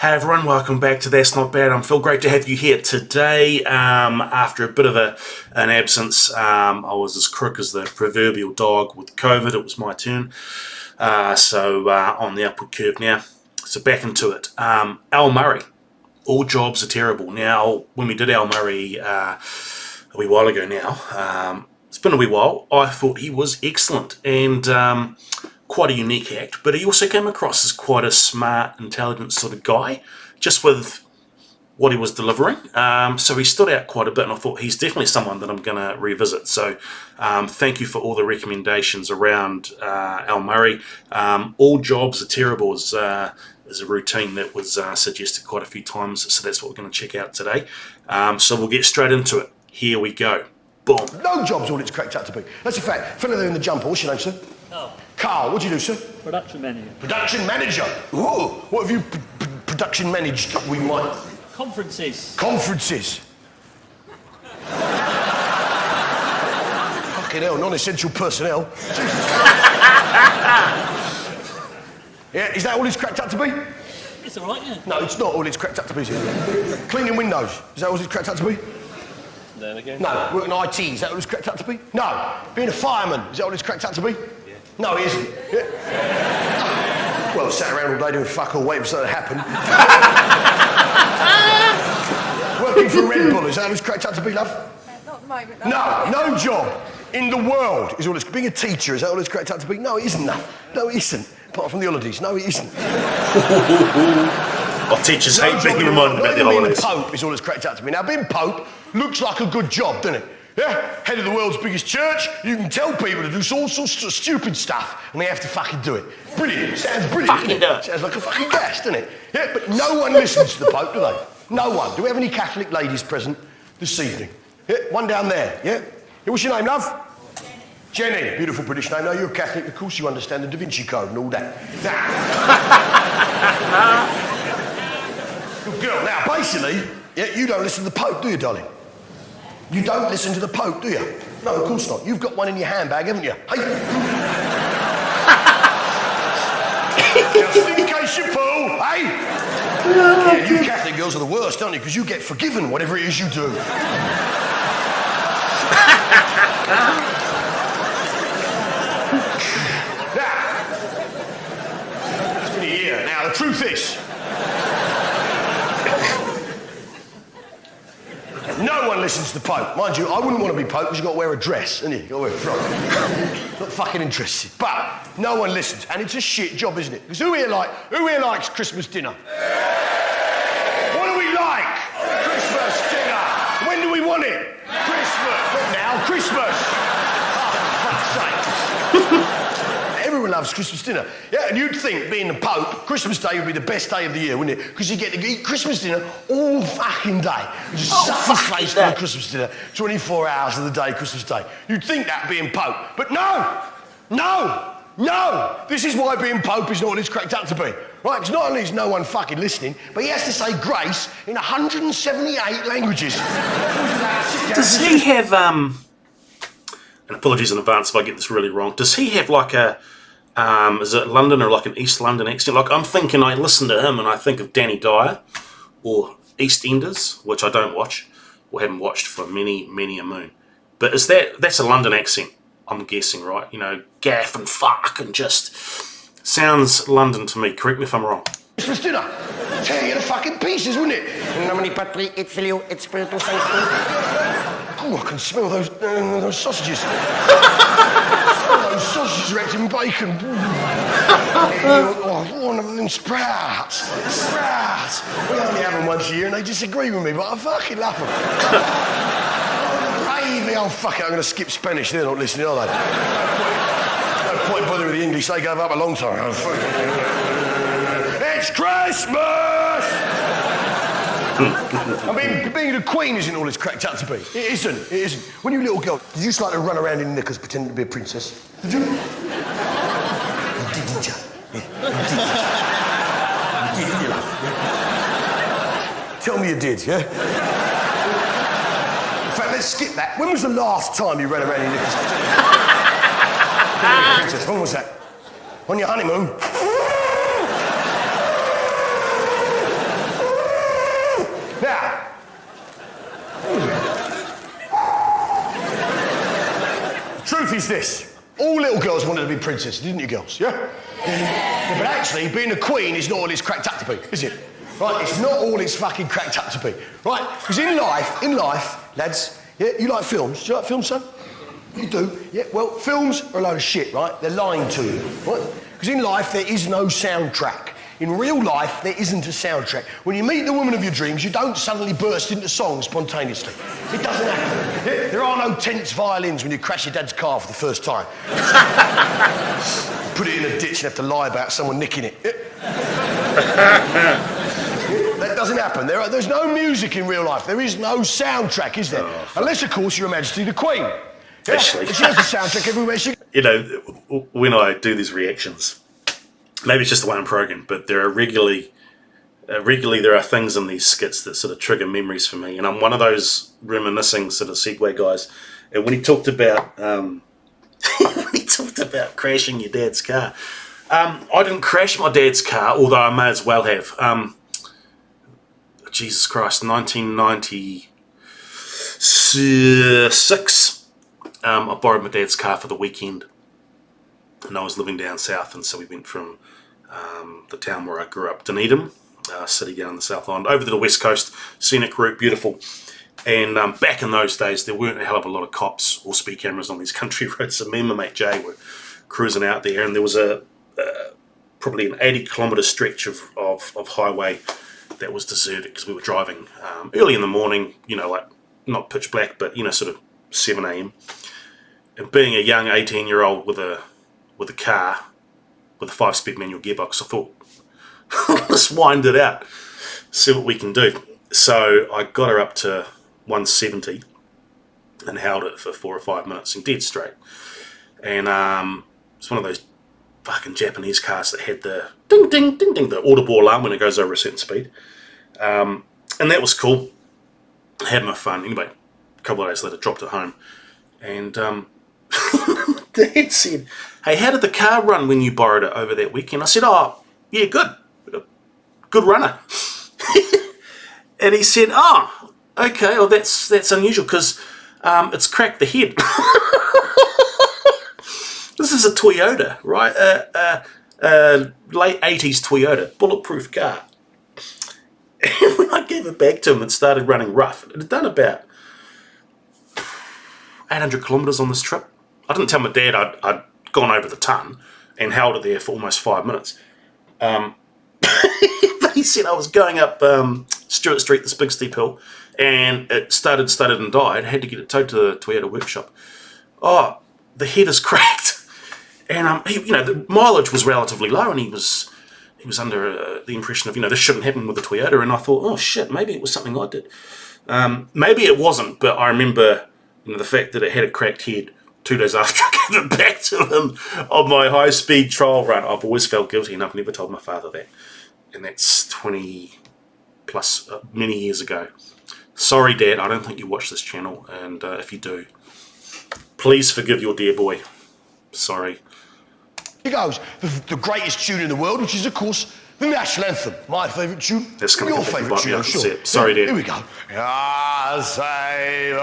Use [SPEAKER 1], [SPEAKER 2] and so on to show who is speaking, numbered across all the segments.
[SPEAKER 1] Hey everyone, welcome back to That's Not Bad. I'm Phil, great to have you here today. After a bit of an absence, I was as crook as the proverbial dog with COVID. It was my turn. So on the upward curve now. So back into it. Al Murray. All jobs are terrible. Now, when we did Al Murray a wee while ago now, it's been a wee while, I thought he was excellent and quite a unique act, but he also came across as quite a smart, intelligent sort of guy, just with what he was delivering. So he stood out quite a bit, and I thought he's definitely someone that I'm going to revisit. So thank you for all the recommendations around Al Murray. All jobs are terrible is a routine that was suggested quite a few times, so that's what we're going to check out today. So we'll get straight into it. Here we go. Boom.
[SPEAKER 2] No job's all it's cracked up to be. That's a fact. Fellow there in the jumper, what's your name, sir? Carl, what do you do, sir?
[SPEAKER 3] Production manager.
[SPEAKER 2] Production manager? Ooh, what have you production managed that we might...
[SPEAKER 3] Conferences.
[SPEAKER 2] Conferences? Fucking hell, non-essential personnel. Yeah, is that all it's cracked up to be?
[SPEAKER 3] It's all right, yeah.
[SPEAKER 2] No, it's not all it's cracked up to be, is it? Cleaning windows, is that all it's cracked up to be?
[SPEAKER 3] There we go.
[SPEAKER 2] No, working IT, is that all it's cracked up to be? No, being a fireman, is that all it's cracked up to be? Yeah. No, it isn't. Yeah. Well, sat around all day doing fuck all, waiting for something to happen. Working for Red Bull, is that all it's cracked up to be, love?
[SPEAKER 4] Not at the moment.
[SPEAKER 2] No job in the world is all it's... Being a teacher, is that all it's cracked up to be? No, it isn't, love. No, it isn't. Apart from the holidays, no, it isn't.
[SPEAKER 1] Oh, teachers hate being reminded about the holidays.
[SPEAKER 2] Being Pope is all it's cracked up to be. Now, being Pope looks like a good job, doesn't it? Yeah, head of the world's biggest church, you can tell people to do all sorts of stupid stuff and they have to fucking do it. Brilliant, sounds brilliant,
[SPEAKER 1] Fucking
[SPEAKER 2] doesn't it? Sounds like a fucking gas, doesn't it? Yeah, but no one listens to the Pope, do they? No one. Do we have any Catholic ladies present this evening? Yeah, one down there, yeah? Yeah, what's your name, love? Jenny, beautiful British name. Now, you're a Catholic, of course you understand the Da Vinci Code and all that. Good girl. Now, basically, yeah, you don't listen to the Pope, do you, darling? You don't listen to the Pope, do you? No, of course not. You've got one in your handbag, haven't you? Hey! Just in case you pull, hey! Yeah, you Catholic girls are the worst, aren't you? Because you get forgiven whatever it is you do. Now, it's been a year. Now, the truth is, no one listens to the Pope. Mind you, I wouldn't want to be Pope because you've got to wear a dress, haven't you? You've got to wear a frock. Not fucking interested. But no one listens. And it's a shit job, isn't it? Because who here likes Christmas dinner? What do we like? Christmas dinner. When do we want it? Christmas. Not now, Christmas. Oh, for fuck's sake. Everyone loves Christmas dinner. Yeah, and you'd think, being the Pope, Christmas Day would be the best day of the year, wouldn't it? Because you get to eat Christmas dinner all fucking day. You just stuff your face for the Christmas dinner, 24 hours of the day, Christmas Day. You'd think that being Pope. But no! This is why being Pope is not what it's cracked up to be. Right, because not only is no one fucking listening, but he has to say grace in 178 languages.
[SPEAKER 1] Does he have, and apologies in advance if I get this really wrong, does he have like a, is it London or like an East London accent? Like, I'm thinking, I listen to him and I think of Danny Dyer or EastEnders, which I don't watch or haven't watched for many, many a moon. But that's a London accent, I'm guessing, right? You know, gaff and fuck and just sounds London to me. Correct me if I'm wrong.
[SPEAKER 2] Christmas dinner. Tear you to fucking pieces, wouldn't it?
[SPEAKER 5] In nomine Patri et Filio et Spiritus Sancti.
[SPEAKER 2] Oh, I can smell those sausages. Those sausages wrapped in bacon. Oh, one of them sprouts. Sprouts. We only have them once a year and they disagree with me, but I fucking love them. Gravy. Oh, fuck it, I'm going to skip Spanish. They're not listening, are they? No point bothering with the English. They gave up a long time. It's Christmas! I mean, being a queen isn't all it's cracked up to be. It isn't. When you were a little girl, did you just like to run around in knickers pretending to be a princess? Did you? You did, didn't you? Yeah. You did, didn't you, love? Yeah. Tell me you did, yeah? In fact, let's skip that. When was the last time you ran around in knickers pretending to be a princess? When was that? On your honeymoon? Truth is this. All little girls wanted to be princesses, didn't you, girls? Yeah? Yeah, but actually, being a queen is not all it's cracked up to be, is it? Right? It's not all it's fucking cracked up to be. Right? Because in life, lads, yeah, you like films. Do you like films, son? You do? Yeah, well, films are a load of shit, right? They're lying to you, right? Because in life, there is no soundtrack. In real life, there isn't a soundtrack. When you meet the woman of your dreams, you don't suddenly burst into song spontaneously. It doesn't happen. Yeah? There are no tense violins when you crash your dad's car for the first time. Put it in a ditch and have to lie about someone nicking it. Yeah? That doesn't happen. There's no music in real life. There is no soundtrack, is there? Unless, of course, Your Majesty the Queen. Yeah?
[SPEAKER 1] Actually.
[SPEAKER 2] She has a soundtrack everywhere she goes.
[SPEAKER 1] You know, when I do these reactions, maybe it's just the way I'm programmed, but there are regularly there are things in these skits that sort of trigger memories for me, and I'm one of those reminiscing sort of segue guys. And when he talked about crashing your dad's car, I didn't crash my dad's car, although I may as well have. Jesus Christ, 1996. I borrowed my dad's car for the weekend, and I was living down south, and so we went from the town where I grew up, Dunedin, city down in the South Island, over to the west coast, scenic route, beautiful. And back in those days, there weren't a hell of a lot of cops or speed cameras on these country roads, so me and my mate Jay were cruising out there, and there was probably an 80-kilometre stretch of highway that was deserted because we were driving early in the morning, you know, like not pitch black, but, you know, sort of 7 a.m. And being a young 18-year-old with a car with a 5-speed manual gearbox, I thought, let's wind it out, see what we can do. So I got her up to 170 and held it for 4 or 5 minutes and dead straight. And it's one of those fucking Japanese cars that had the ding, ding, ding, ding, the audible alarm when it goes over a certain speed. And that was cool. I had my fun. Anyway, a couple of days later, dropped it home. And Dad said, hey, how did the car run when you borrowed it over that weekend? I said, oh, yeah, good. Good runner. And he said, oh, okay, well, that's unusual because it's cracked the head. This is a Toyota, right? Late 80s Toyota, bulletproof car. And when I gave it back to him, it started running rough. It had done about 800 kilometres on this trip. I didn't tell my dad I'd gone over the ton and held it there for almost 5 minutes. But he said I was going up Stewart Street, this big steep hill, and it started and died. I had to get it towed to the Toyota workshop. Oh, the head is cracked. And the mileage was relatively low, and he was under the impression of, this shouldn't happen with the Toyota. And I thought, oh shit, maybe it was something I did. Maybe it wasn't, but I remember the fact that it had a cracked head 2 days after I gave it back to him on my high-speed trial run. I've always felt guilty, and I've never told my father that. And that's 20 plus many years ago. Sorry, Dad, I don't think you watch this channel, and if you do, please forgive your dear boy. Sorry.
[SPEAKER 2] He goes, the greatest tune in the world, which is, of course, the national anthem. My favourite tune.
[SPEAKER 1] That's coming
[SPEAKER 2] your
[SPEAKER 1] up
[SPEAKER 2] favourite tune, I'm sure.
[SPEAKER 1] Sorry, Dad.
[SPEAKER 2] Here we go. I say the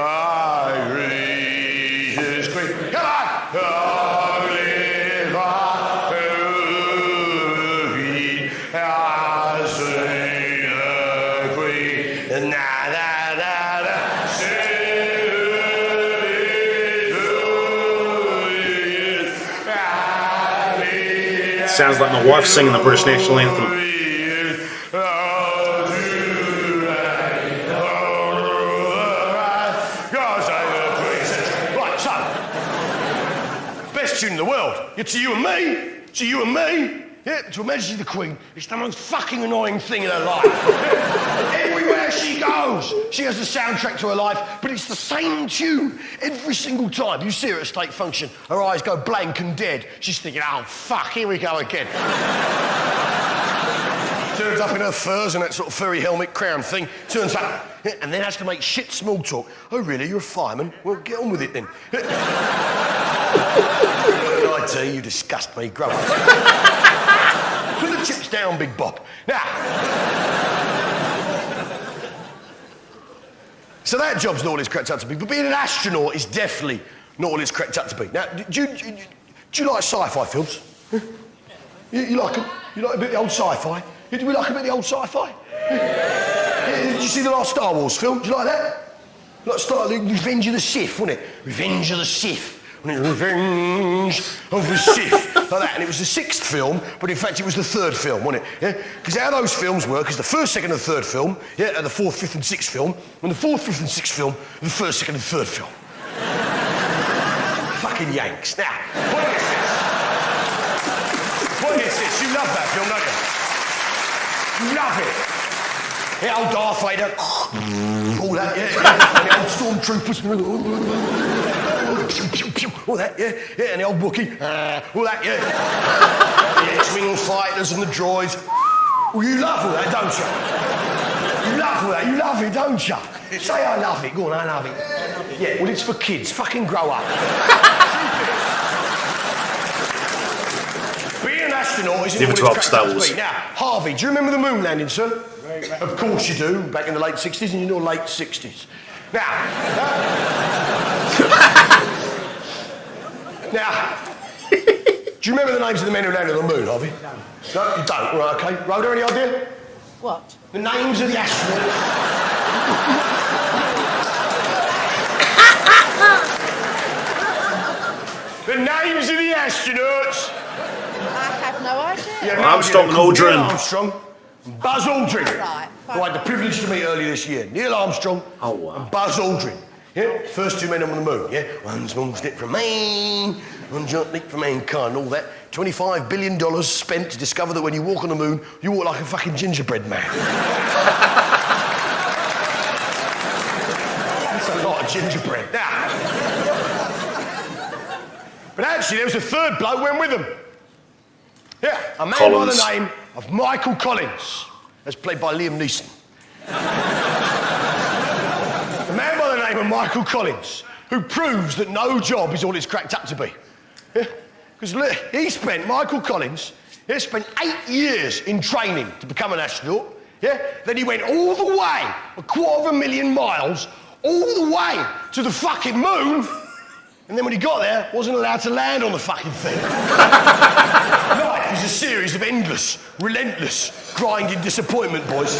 [SPEAKER 2] gracious Queen. Come on! I say the Queen.
[SPEAKER 1] Sounds like my wife singing the British national anthem.
[SPEAKER 2] Right, so, best tune in the world. Yeah, to you and me. To you and me. Yeah, to Her Majesty the Queen. It's the most fucking annoying thing in her life. Everywhere she goes, she has a soundtrack to her life, but it's the same tune every single time. You see her at a state function, her eyes go blank and dead. She's thinking, oh, fuck, here we go again. Turns up in her furs and that sort of furry helmet crown thing, turns up, and then has to make shit small talk. Oh, really, you're a fireman? Well, get on with it then. IT, you disgust me, grow up. Put the chips down, Big Bob. Now, so that job's not all it's cracked up to be, but being an astronaut is definitely Not all it's cracked up to be. Now, do you like sci-fi films? Huh? You like them? You like a bit of the old sci-fi? Do we like a bit of the old sci-fi? Did you see the last Star Wars film? Do you like that? Like the Revenge of the Sith, wasn't it? Revenge of the Sith. Revenge of the Sith. Like that. And it was the 6th film, but in fact it was the 3rd film, wasn't it? Because how those films work is the 1st, 2nd and 3rd film, and the 4th, 5th and 6th film, and the 4th, 5th and 6th film, and the 1st, 2nd and 3rd film. Fucking Yanks. Now, what is this? What is this? You love that film, don't you? You love it. Yeah, old Darth Vader. All that, yeah. And the old stormtroopers. All that, yeah. And the old Wookiee. All that, yeah. The X-Wing fighters and the droids. Well, you love all that, don't you? You love all that. You love it, don't you? Say I love it. Go on, I love it. Yeah, well, it's for kids. Fucking grow up. Being an astronaut isn't what it's cracked up to be. Now, Harvey, do you remember the moon landing, sir? Of course you do, back in the late 60s, and you know late 60s. Now, do you remember the names of the men who landed on the moon, Harvey? No, you don't. Right, okay. Rhoda, any idea?
[SPEAKER 5] What?
[SPEAKER 2] The names of the astronauts. The names of the astronauts.
[SPEAKER 5] I have no idea.
[SPEAKER 2] Yeah,
[SPEAKER 1] Well, Armstrong and Aldrin.
[SPEAKER 2] Neil Armstrong, Buzz Aldrin.
[SPEAKER 5] Right,
[SPEAKER 2] Who I had the privilege to meet earlier this year. Neil Armstrong and Buzz Aldrin. Yeah, first 2 men on the moon. Yeah, one small step from man, one giant leap from mankind. All that. $25 billion spent to discover that when you walk on the moon, you walk like a fucking gingerbread man. That's a lot of gingerbread. Now. But actually, there was a 3rd bloke went with them. Yeah, a man by the name of Michael Collins, as played by Liam Neeson. A man by the name of Michael Collins, who proves that no job is all it's cracked up to be. Because Michael Collins, spent 8 years in training to become an astronaut. Yeah, then he went all the way, 250,000 miles, all the way to the fucking moon. And then when he got there, wasn't allowed to land on the fucking thing. Life is a series of endless, relentless, grinding disappointment, boys.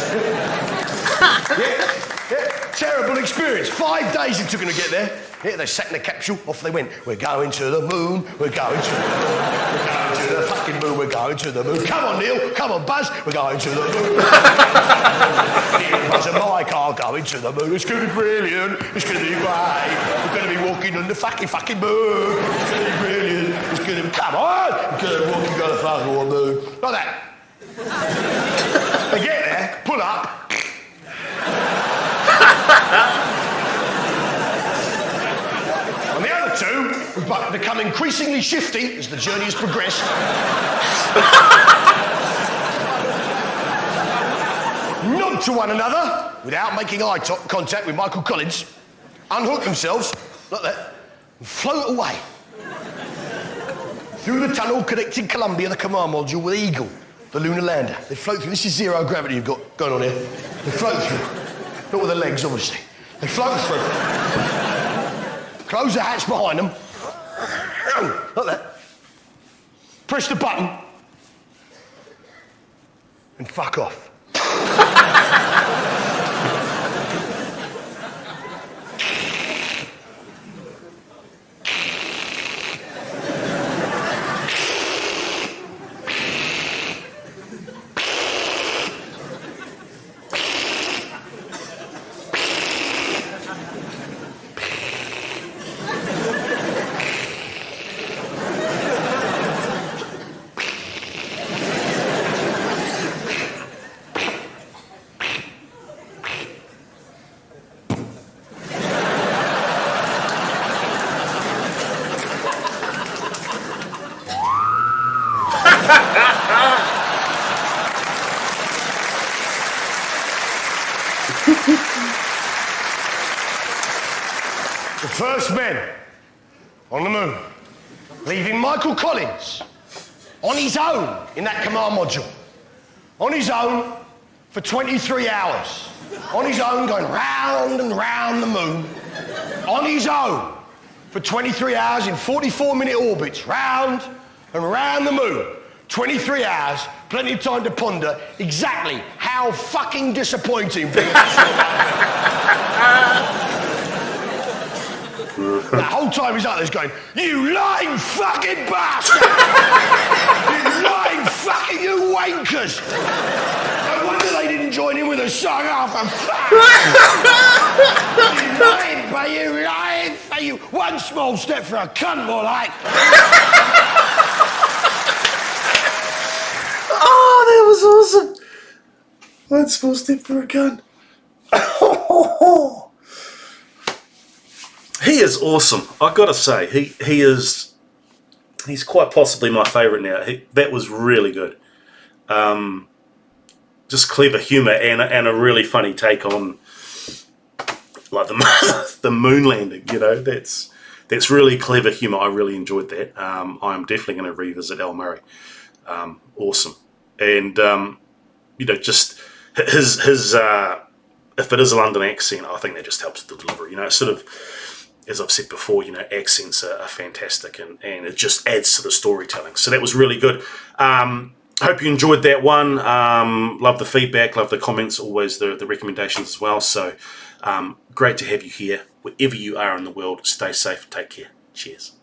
[SPEAKER 2] Terrible experience. 5 days it took him to get there. Yeah, they sat in a capsule, off they went. We're going to the moon, we're going to the moon, we're going to the fucking moon, we're going to the moon. Come on, Neil, come on, Buzz, we're going to the moon. Neil, Buzz and Mike are going to the moon. It's going to be brilliant, it's going to be great. We're going to be walking on the fucking moon. It's going to be brilliant, it's going to be, come on, we're going to be walking on the fucking moon. Like that. They get there, pull up. And the other 2 have become increasingly shifty as the journey has progressed. Nod to one another without making eye contact with Michael Collins, unhook themselves like that, and float away through the tunnel connecting Columbia, the command module, with Eagle, the lunar lander. They float through. This is zero gravity you've got going on here. They float through. Not with their legs, obviously. They float through. Close the hatch behind them. Like that. Press the button. And fuck off. The first men on the moon, leaving Michael Collins on his own in that command module. On his own for 23 hours. On his own, going round and round the moon. On his own for 23 hours in 44-minute orbits, round and round the moon. 23 hours, plenty of time to ponder exactly how fucking disappointing being an astronaut. That whole time he's up there going, you lying fucking bastard! You lying fucking, you wankers! No wonder they didn't join in with a song off and fuck! You lying, but you lying for you. One small step for a cunt, more like.
[SPEAKER 1] Oh, that was awesome. One small step for a gun. He is awesome. I've got to say, he's quite possibly my favourite now. That was really good. Just clever humour and a really funny take on like the moon landing. You know, that's really clever humour. I really enjoyed that. I'm definitely going to revisit Al Murray. Awesome. And you know, just his if it is a London accent, I think that just helps with the delivery. You know, it's sort of, as I've said before, you know, accents are fantastic and it just adds to the storytelling. So that was really good. Hope you enjoyed that one. Love the feedback, love the comments, always the recommendations as well. So great to have you here. Wherever you are in the world, stay safe, take care. Cheers.